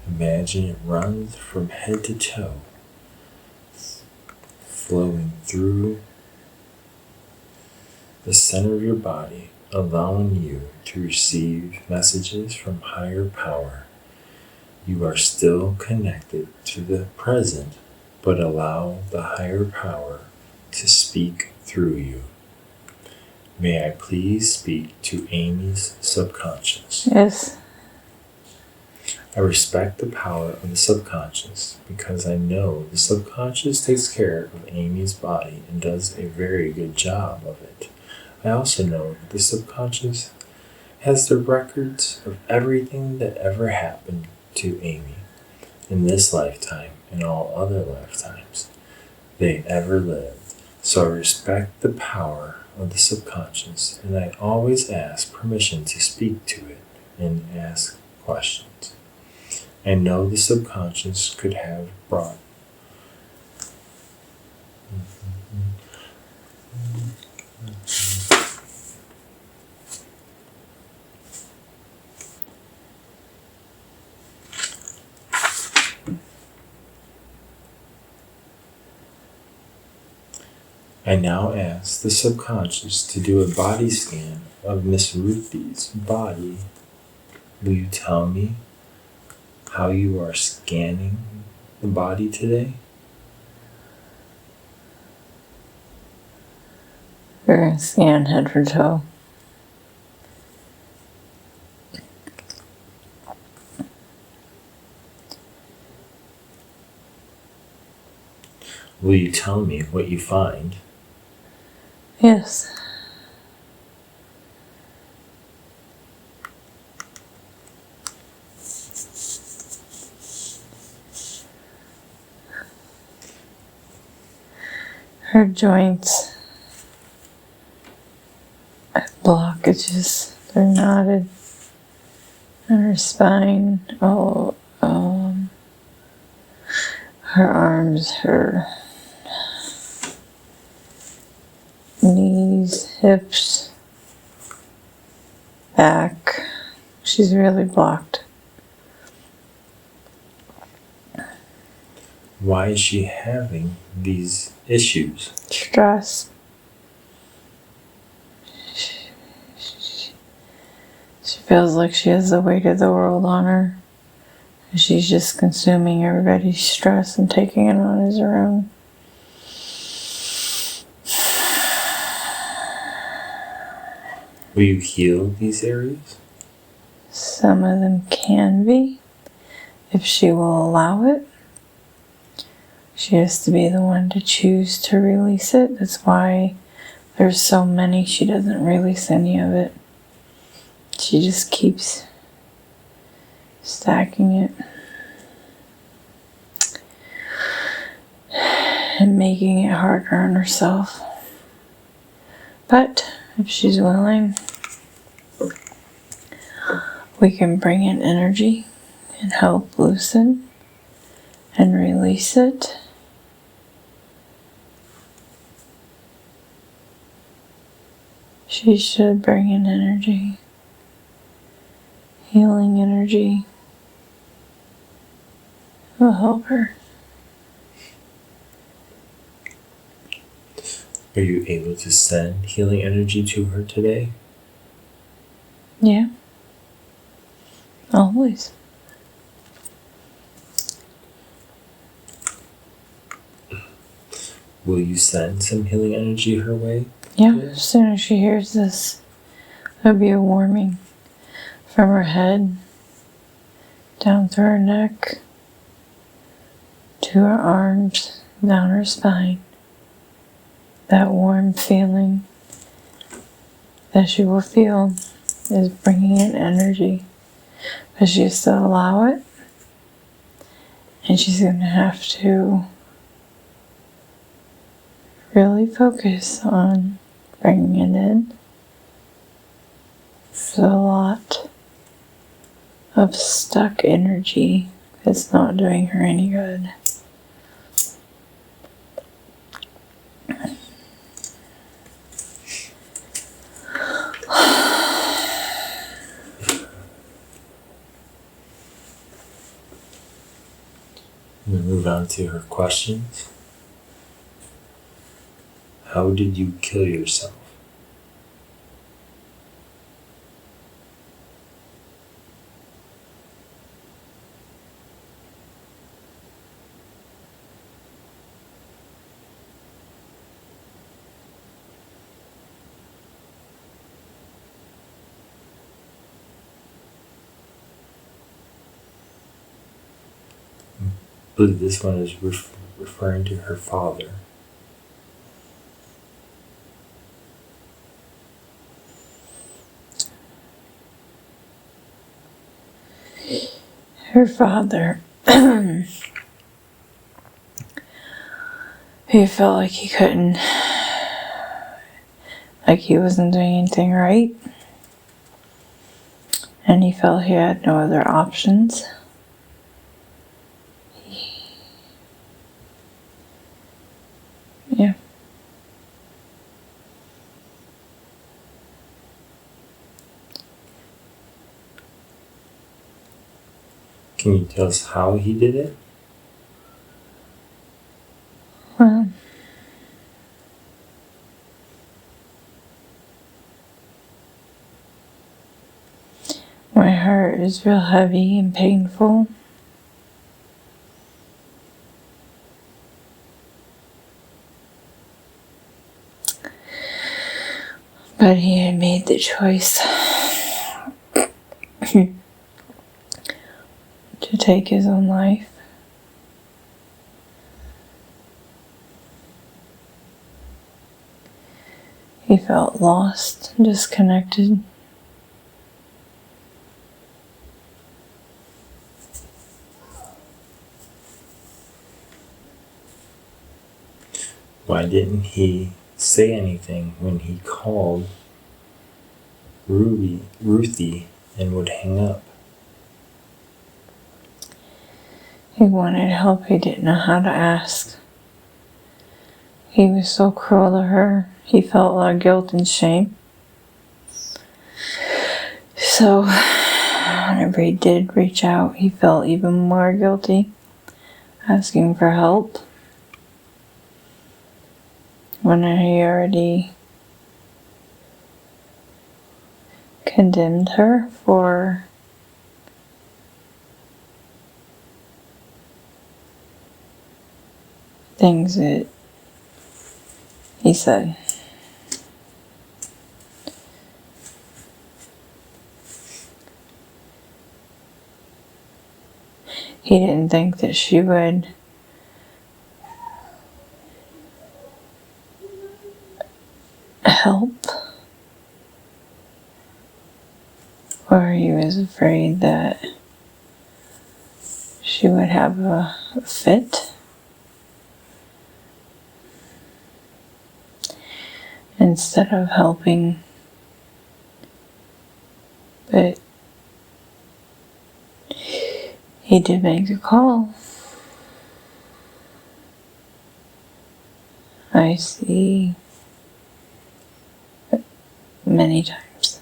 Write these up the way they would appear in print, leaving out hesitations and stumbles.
Imagine it runs from head to toe, flowing through the center of your body, allowing you to receive messages from higher power. You are still connected to the present, but allow the higher power to speak through you. May I please speak to Amy's subconscious? Yes. I respect the power of the subconscious because I know the subconscious takes care of Amy's body and does a very good job of it. I also know that the subconscious has the records of everything that ever happened to Amy in this lifetime and all other lifetimes they ever lived. So I respect the power of the subconscious, and I always ask permission to speak to it and ask questions. I know the subconscious could have brought I now ask the subconscious to do a body scan of Miss Ruthie's body. Will you tell me how you are scanning the body today? We're going to scan head to toe. Will you tell me what you find? Yes. Her joints have blockages. They're knotted. And her spine, her arms, her knees, hips, back. She's really blocked. Why is she having these issues? Stress. She feels like she has the weight of the world on her. She's just consuming everybody's stress and taking it on as her own. Will you heal these areas? Some of them can be, if she will allow it. She has to be the one to choose to release it. That's why there's so many. She doesn't release any of it. She just keeps stacking it and making it harder on herself. But if she's willing, we can bring in energy and help loosen and release it. She should bring in energy, healing energy. Will help her. Are you able to send healing energy to her today? Yeah. Always. Will you send some healing energy her way? Yeah, as soon as she hears this, there'll be a warming from her head down through her neck to her arms, down her spine. That warm feeling that she will feel is bringing in energy. But she has to allow it, and she's going to have to really focus on bringing it in. There's a lot of stuck energy that's not doing her any good. I'm going to move on to her questions. How did you kill yourself? I believe this one is referring to her father. Her father, he felt like he couldn't, like he wasn't doing anything right. And he felt he had no other options. Yeah. Can you tell us how he did it? Well, my heart is real heavy and painful. But he had made the choice to take his own life. He felt lost, disconnected. Why didn't he say anything when he called Ruthie and would hang up? He wanted help, he didn't know how to ask. He was so cruel to her. He felt a lot of guilt and shame. So, whenever he did reach out, he felt even more guilty, asking for help. When he already condemned her for things that he said. He didn't think that she would help, or he was afraid that she would have a fit. Instead of helping, but he did make the call. I see many times.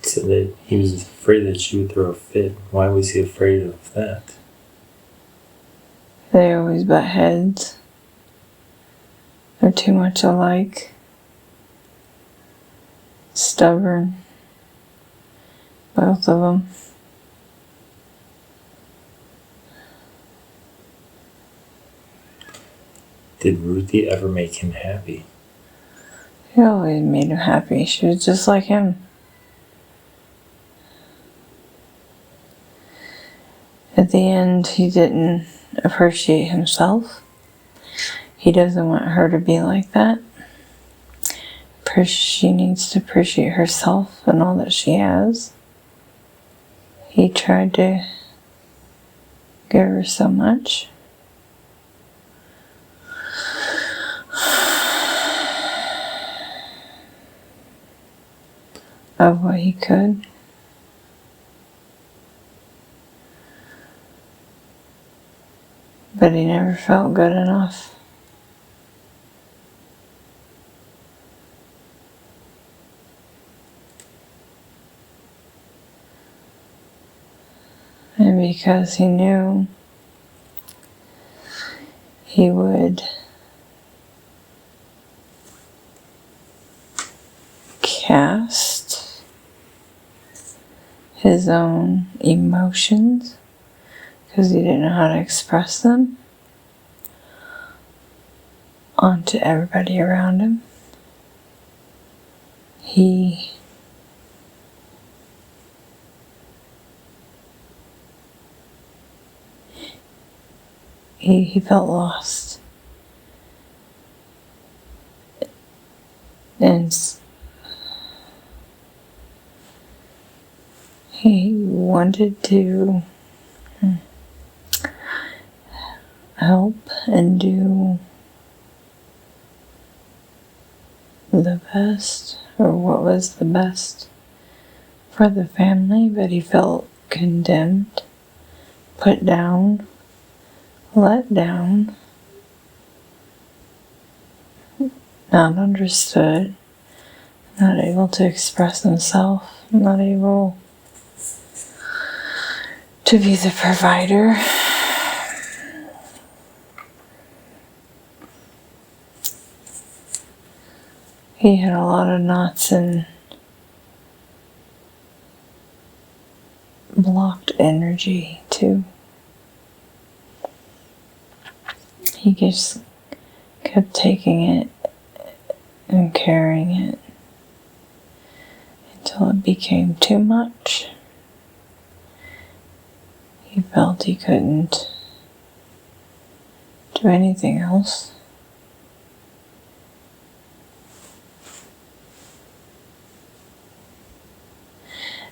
So that he was afraid that she would throw a fit. Why was he afraid of that? They always butt heads. They're too much alike. Stubborn. Both of them. Did Ruthie ever make him happy? She always made him happy. She was just like him. At the end, he didn't appreciate himself. He doesn't want her to be like that. She needs to appreciate herself and all that she has. He tried to give her so much. Of what he could. But he never felt good enough. And because he knew he would cast his own emotions, because he didn't know how to express them, onto everybody around him, he felt lost. And he wanted to help and do the best, or what was the best for the family, but he felt condemned, put down, let down, not understood, not able to express himself, not able to be the provider. He had a lot of knots and blocked energy too. He just kept taking it and carrying it until it became too much. He felt he couldn't do anything else.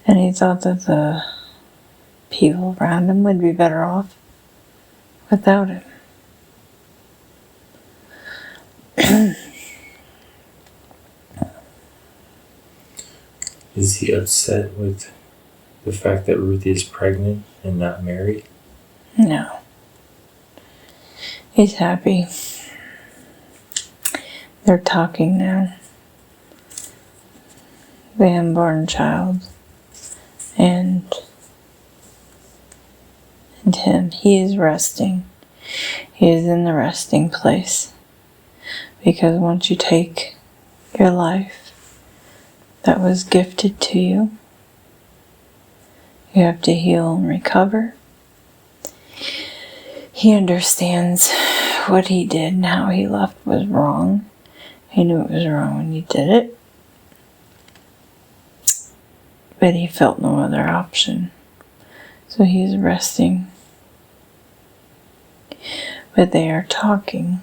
And he thought that the people around him would be better off without him. Is he upset with the fact that Ruthie is pregnant and not married? No. He's happy. They're talking now. The unborn child and him. He is resting. He is in the resting place. Because once you take your life that was gifted to you, you have to heal and recover. He understands what he did and how he left was wrong. He knew it was wrong when he did it. But he felt no other option. So he is resting. But they are talking.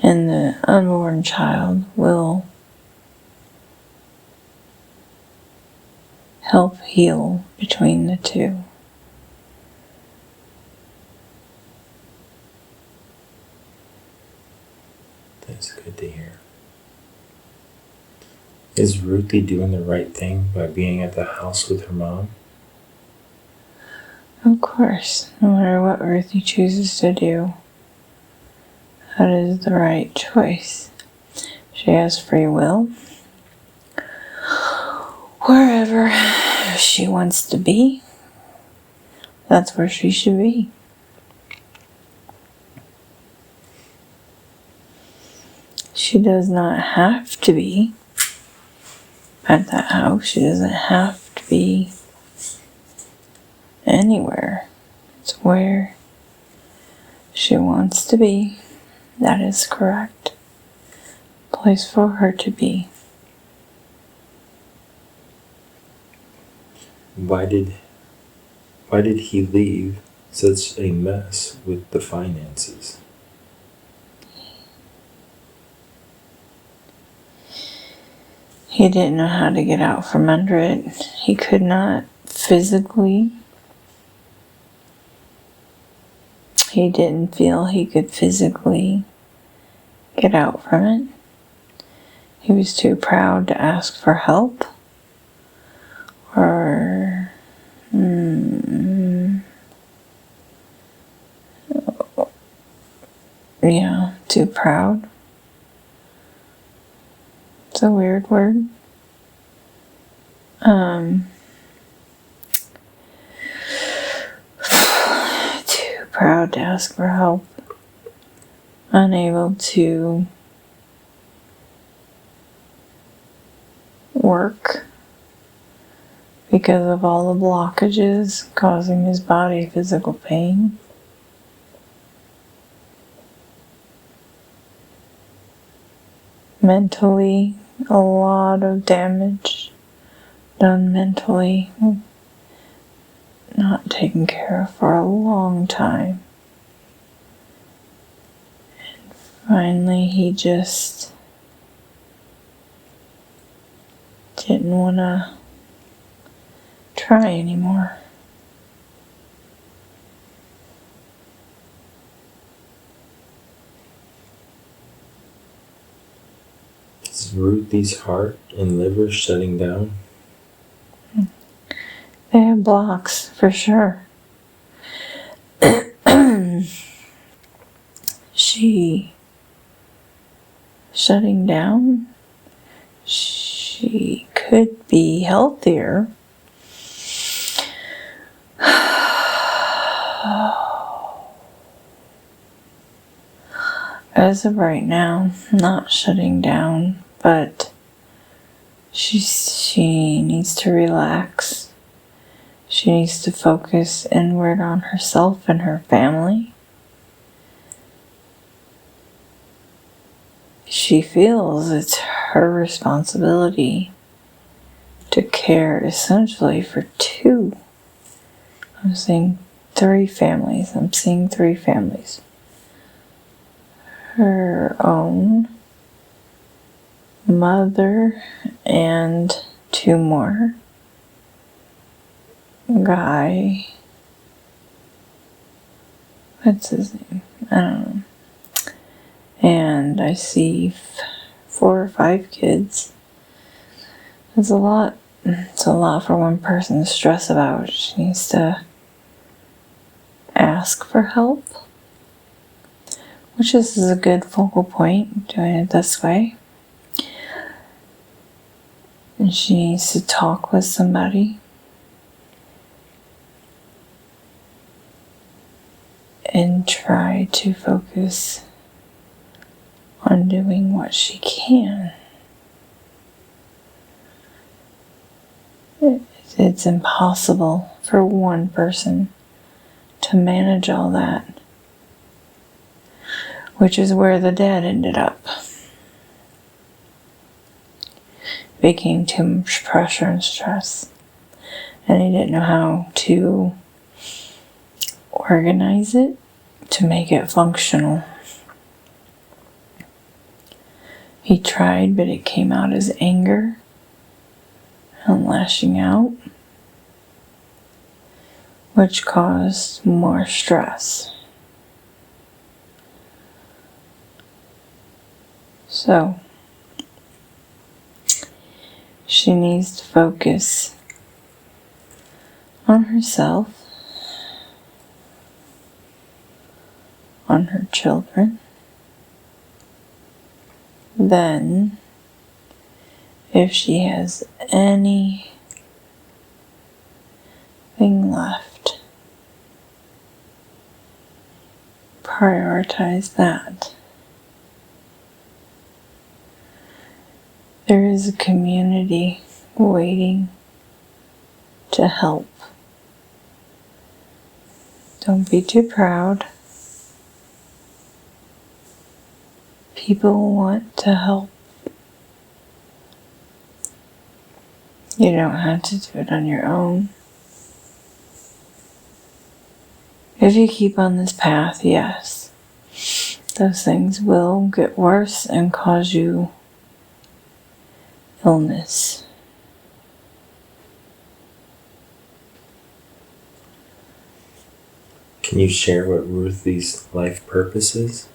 And the unborn child will help heal between the two. That's good to hear. Is Ruthie doing the right thing by being at the house with her mom? Of course, no matter what Ruthie chooses to do, that is the right choice. She has free will. Wherever she wants to be, that's where she should be. She does not have to be at that house. She doesn't have to be anywhere. It's where she wants to be. That is correct. Place for her to be. Why did he leave such a mess with the finances? He didn't know how to get out from under it. He could not physically. He didn't feel he could physically get out from it. He was too proud to ask for help. Or too proud. It's a weird word. Too proud to ask for help. Unable to work because of all the blockages causing his body physical pain. Mentally, a lot of damage done mentally, not taken care of for a long time. And finally, he just didn't want to try anymore. Is Ruthie's heart and liver shutting down? They have blocks, for sure. She shutting down? She could be healthier. As of right now, not shutting down, but she needs to relax. She needs to focus inward on herself and her family. She feels it's her responsibility to care essentially for two. I'm seeing three families. Her own mother and two more. Guy. What's his name? I don't know. And I see 4 or 5 kids. It's a lot. It's a lot for one person to stress about. She needs to ask for help, which is a good focal point, doing it this way. And she needs to talk with somebody. And try to focus on doing what she can. It's impossible for one person to manage all that, which is where the dad ended up. Became too much pressure and stress, and he didn't know how to organize it to make it functional. He tried, but it came out as anger and lashing out, which caused more stress. So, she needs to focus on herself, on her children. Then, if she has anything left, prioritize that. There is a community waiting to help. Don't be too proud. People want to help. You don't have to do it on your own. If you keep on this path, yes, those things will get worse and cause you illness. Can you share what Ruthie's life purpose is?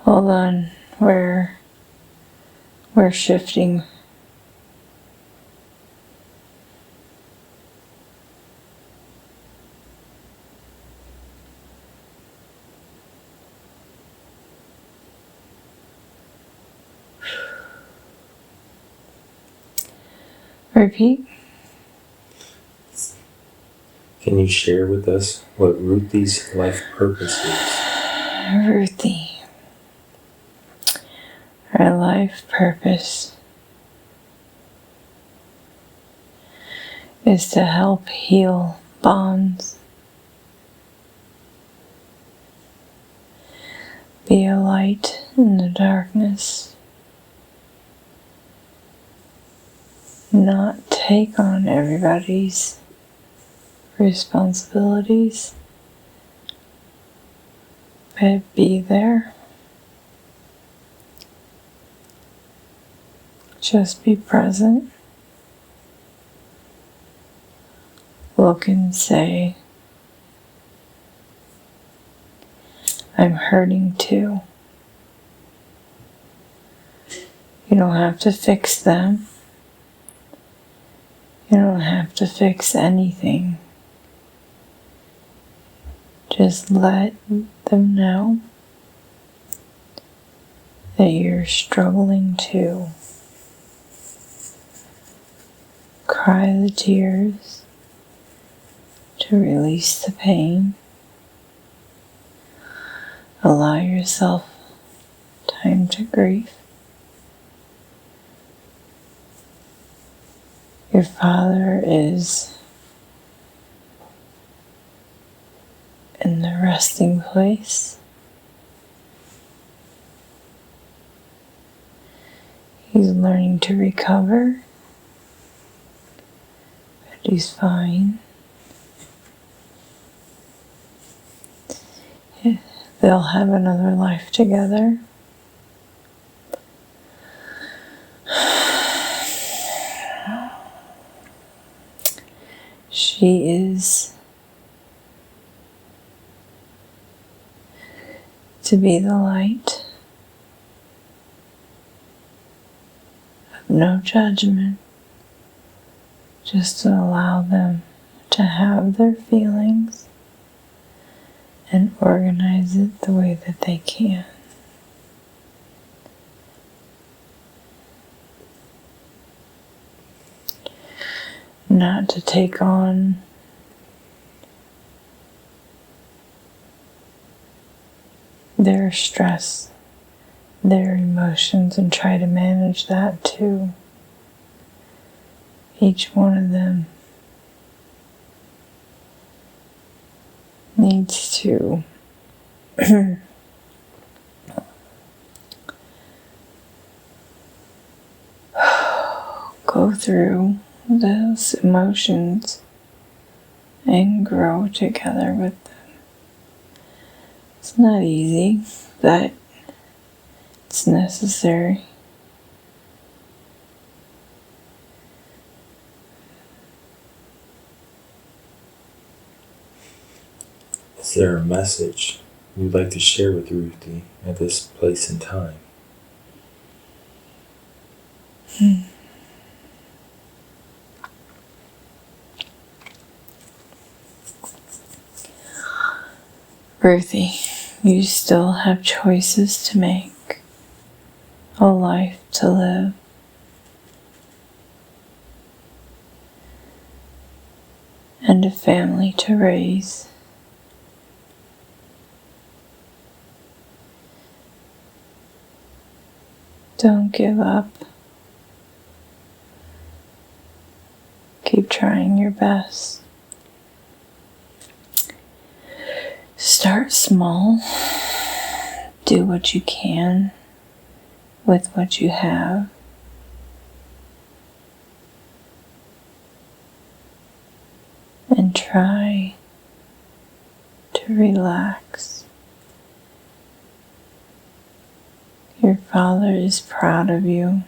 Hold on, we're shifting. Repeat. Can you share with us what Ruthie's life purpose is? Ruthie. Her life purpose is to help heal bonds, be a light in the darkness, not take on everybody's responsibilities, but be there. Just be present. Look and say, I'm hurting too. You don't have to fix them. You don't have to fix anything. Just let them know that you're struggling too. Cry the tears to release the pain. Allow yourself time to grieve. Your father is in the resting place. He's learning to recover, but he's fine. They'll have another life together. She is to be the light of no judgment, just to allow them to have their feelings and organize it the way that they can. Not to take on their stress, their emotions, and try to manage that too. Each one of them needs to go through those emotions and grow together with them. It's not easy, but it's necessary. Is there a message you'd like to share with Ruthie at this place and time? Ruthie, you still have choices to make, a life to live. And a family to raise. Don't give up. Keep trying your best. Start small. Do what you can with what you have. And try to relax. Your father is proud of you.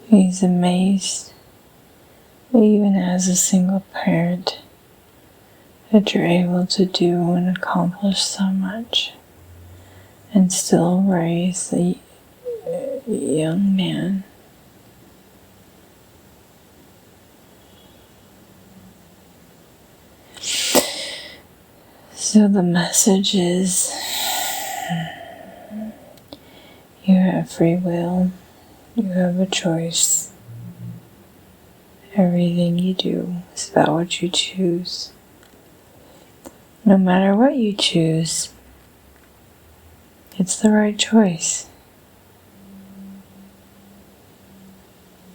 He's amazed, even as a single parent, that you're able to do and accomplish so much and still raise a young man. So the message is, You have free will. You have a choice. Everything you do is about what you choose. No matter what you choose, it's the right choice.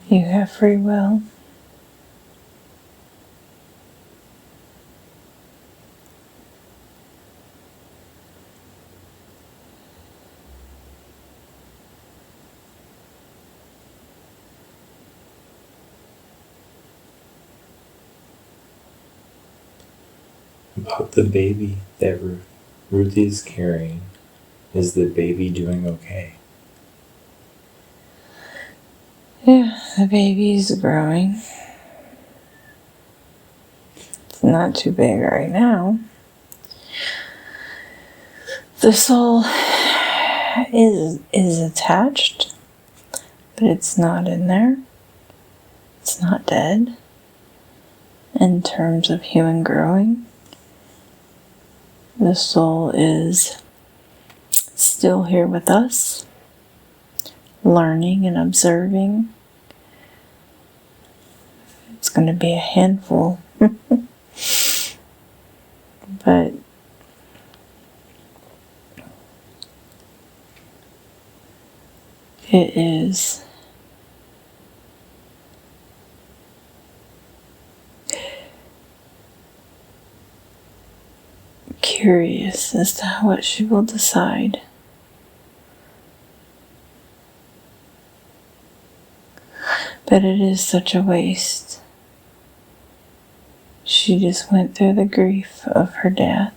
You have free will. About the baby that Ruthie is carrying, is the baby doing okay? Yeah, the baby is growing. It's not too big right now. The soul is attached, but it's not in there. It's not dead. In terms of human growing, the soul is still here with us, learning and observing. It's going to be a handful, but it is curious as to what she will decide. But it is such a waste. She just went through the grief of her dad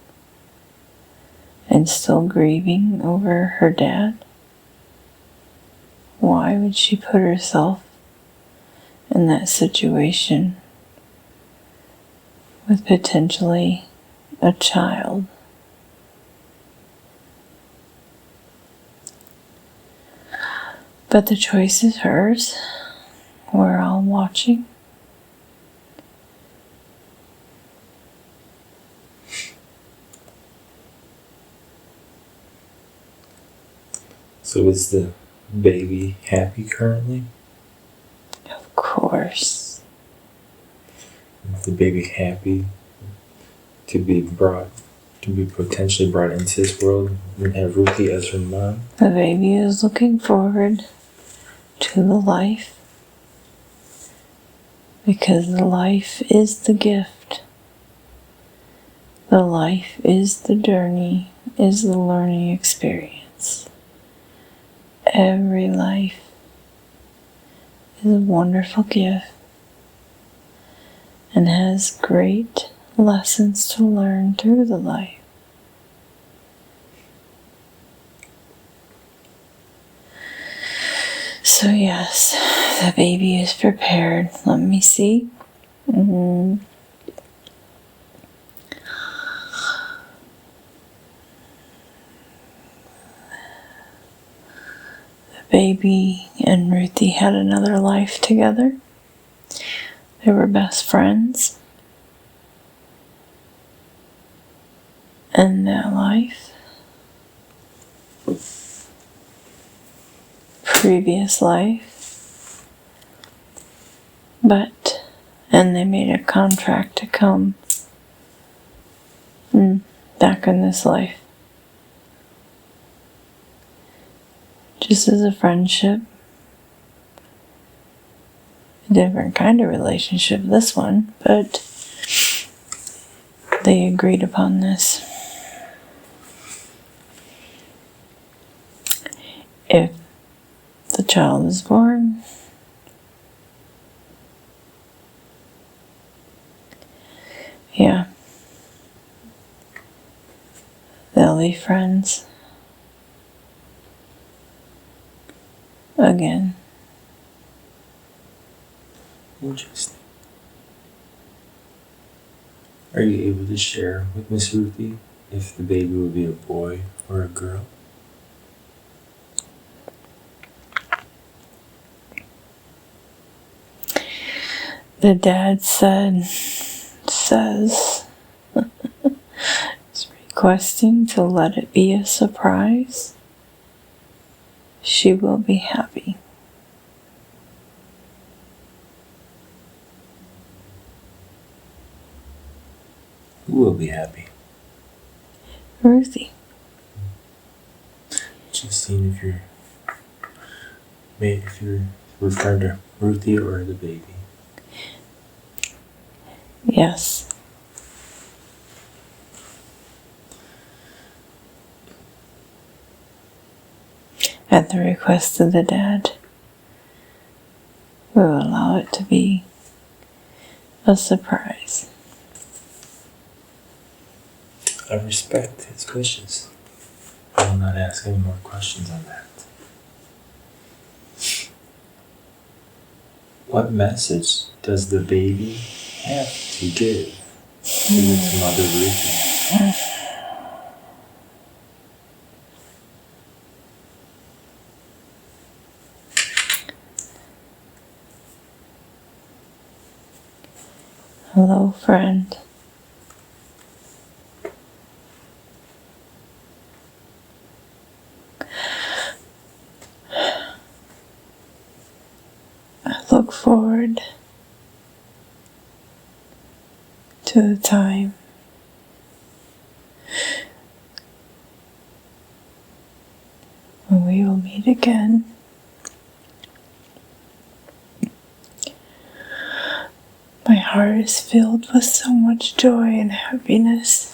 and still grieving over her dad. Why would she put herself in that situation with potentially a child? But the choice is hers. We're all watching. So is the baby happy currently? Of course. Is the baby happy to be potentially brought into this world and have Ruthie as her mom? The baby is looking forward to the life, because the life is the gift. The life is the journey, is the learning experience. Every life is a wonderful gift and has great lessons to learn through the life. So yes, the baby is prepared. Let me see. The baby and Ruthie had another life together. They were best friends. And that life, previous life, and they made a contract to come back in this life. Just as a friendship, a different kind of relationship, this one, but they agreed upon this. If the child is born, yeah, they'll be friends again. Interesting. Are you able to share with Miss Ruthie if the baby will be a boy or a girl? The dad says, is requesting to let it be a surprise. she will be happy. Who will be happy? Ruthie. Just seeing if you're referring to Ruthie or the baby. Yes. At the request of the dad, we will allow it to be a surprise. I respect his wishes. I will not ask any more questions on that. What message does the baby have to give to its mother Ruthie? Hello, friend. I look forward to the time when we will meet again. My heart is filled with so much joy and happiness.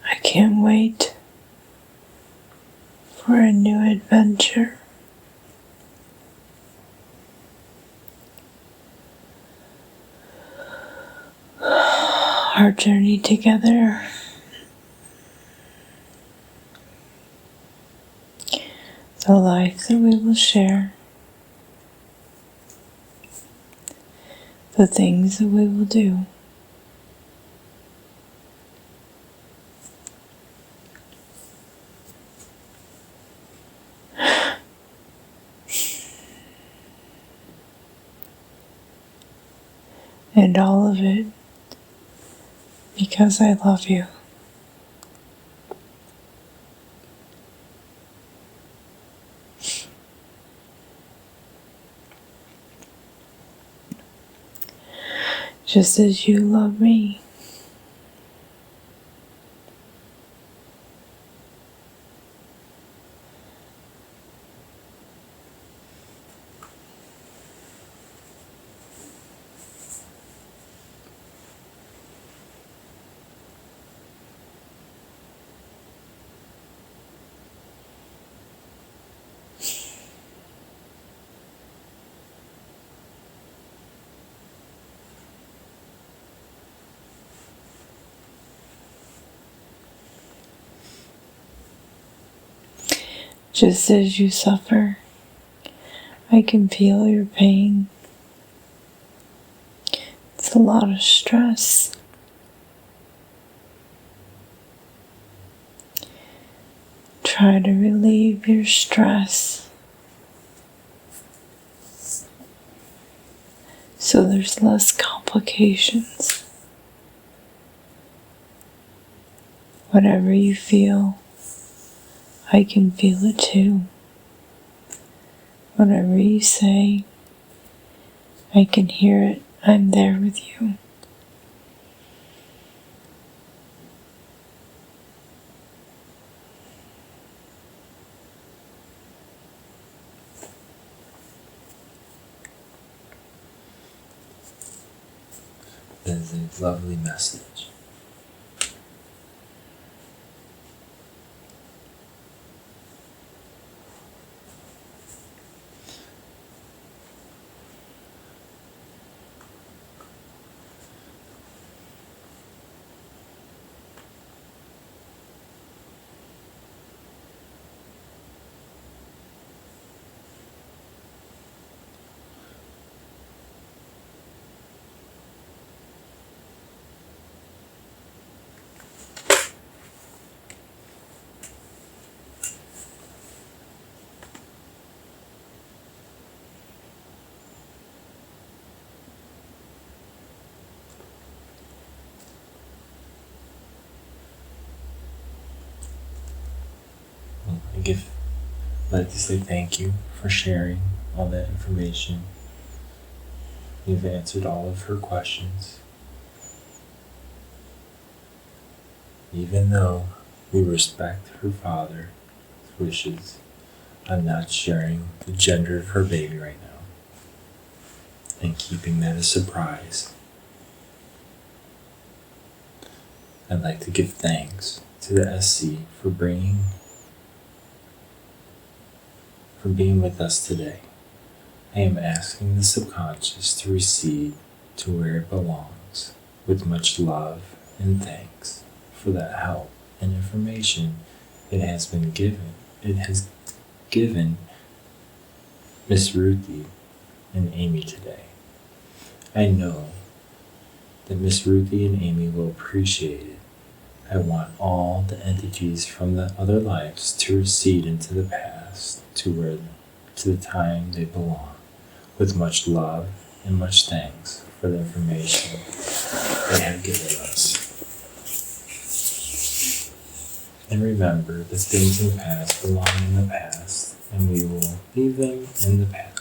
I can't wait for a new adventure. Our journey together, the life that we will share, the things that we will do. And all of it because I love you. Just as you love me. Just as you suffer, I can feel your pain. It's a lot of stress. Try to relieve your stress so there's less complications. Whatever you feel, I can feel it too. Whatever you say, I can hear it. I'm there with you. That is a lovely message. I'd like to say thank you for sharing all that information. You've answered all of her questions. Even though we respect her father's wishes, I'm not sharing the gender of her baby right now and keeping that a surprise. I'd like to give thanks to the SC for being with us today. I am asking the subconscious to recede to where it belongs with much love and thanks for that help and information it has given Miss Ruthie and Amy today. I know that Miss Ruthie and Amy will appreciate it. I want all the entities from the other lives to recede into the past to the time they belong, with much love and much thanks for the information they have given us. And remember, the things in the past belong in the past, and we will leave them in the past.